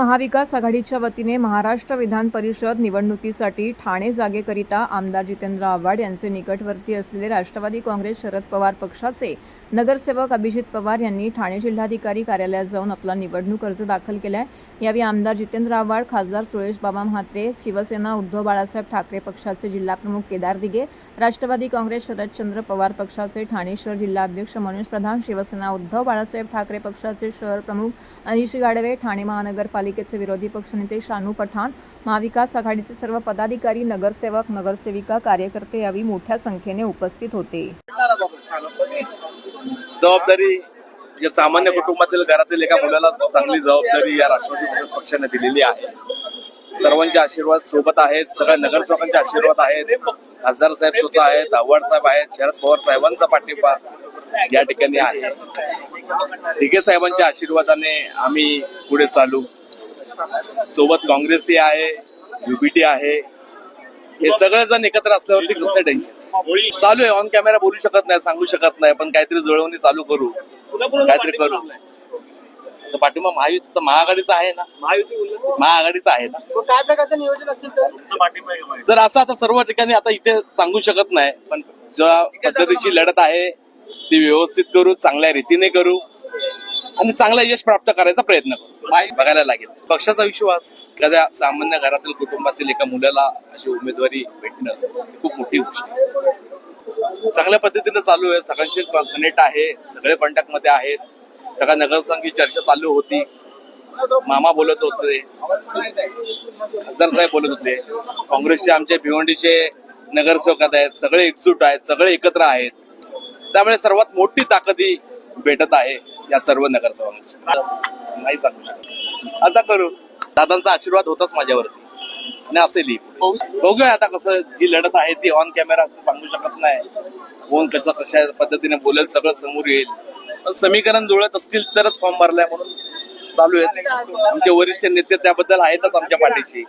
महाविकास आघाडीच्या वतीने महाराष्ट्र विधान परिषद निवडणुकीसाठी ठाणे जागेकरिता आमदार जितेंद्र आव्हाड यांचे निकटवर्ती असलेले राष्ट्रवादी काँग्रेस शरद पवार पक्षाचे नगरसेवक अभिजित पवार यांनी ठाणे जिल्हाधिकारी कार्यालयात जाऊन आपला निवडणूक अर्ज दाखल केलाय। यावेळी आमदार जितेंद्र आव्हाड, खासदार सुरेश बाबा म्हात्रे, शिवसेना उद्धव बाळासाहेब ठाकरे पक्षाचे जिल्हाप्रमुख केदार दिघे, राष्ट्रवादी काँग्रेस शरदचंद्र पवार पक्षाचे ठाणे शहर जिल्हाध्यक्ष मनोज प्रधान, शिवसेना उद्धव बाळासाहेब ठाकरे पक्षाचे शहर प्रमुख अनिश गाडवे, ठाणे महानगरपालिकेचे विरोधी पक्षनेते शानू पठाण, महाविकास आघाडीचे सर्व पदाधिकारी, नगरसेवक, नगरसेविका, कार्यकर्ते यावेळी मोठ्या संख्येने उपस्थित होते। जबाबदारी या सामान्य कुटुंबातील घरातील एका मुलाला चांगली जबाबदारी या राष्ट्रवादी काँग्रेस पक्षाने दिलेली आहे। सर्वांचे आशीर्वाद सोबत आहेत, सगळ्या नगरसेवकांचे आशीर्वाद आहेत, खासदार साहेब सुद्धा आहेत, आव्हाड साहेब आहेत, शरद पवार साहेबांचा पाठिंबा या ठिकाणी आहे। दिघे साहेबांच्या आशीर्वादाने आम्ही पुढे चालू। सोबत काँग्रेसही आहे, युबीटी आहे, हे सगळे जण एकत्र असल्यावरती कसं टेन्शन चालू आहे। ऑन कॅमेरा बोलू शकत नाही, सांगू शकत नाही, पण काहीतरी जुळवणी चालू करू, काहीतरी करू। पाठिंबा महायुतीचा, महाआघाडीचा आहे ना, महाआघाडीचा आहे ना। काय प्रकारचं नियोजन असेल तर जर असं आता सर्व ठिकाणी आता इथे सांगू शकत नाही, पण ज्या पद्धतीची लढत आहे ती व्यवस्थित करू, चांगल्या रीतीने करू आणि चांगला यश प्राप्त करायचा प्रयत्न करू। बघायला लागेल पक्षाचा विश्वास, एखाद्या सामान्य घरातील कुटुंबातील एका मुलाला अशी उमेदवारी भेटणं खूप मोठी गोष्ट आहे। चांगल्या पद्धतीने चालू आहे, सगळ्यांशी कनेक्ट आहे, सगळे कॉन्टॅक्ट मध्ये आहेत, सगळ्या नगरसेवकांची चर्चा चालू होती। मामा बोलत होते, खासदार साहेब बोलत होते, काँग्रेसचे आमचे भिवंडीचे नगरसेवक आहेत, सगळे एकजूट आहेत, सगळे एकत्र आहेत। त्यामुळे सर्वात मोठी ताकद ही भेटत आहे या सर्व नगरसेवकांची। नाही सांगू शकत, आता करू। दादांचा आशीर्वाद होताच माझ्यावरती आणि असेलही। बघूया आता कसं जी लढत आहे ती ऑन कॅमेरा असं सांगू शकत नाही, कोण कशा पद्धतीने बोलेल सगळं समोर येईल। पण समीकरण जुळत असतील तरच फॉर्म भरलाय म्हणून चालू आहे। आमचे वरिष्ठ नेते त्याबद्दल आहेतच आमच्या पाठीशी।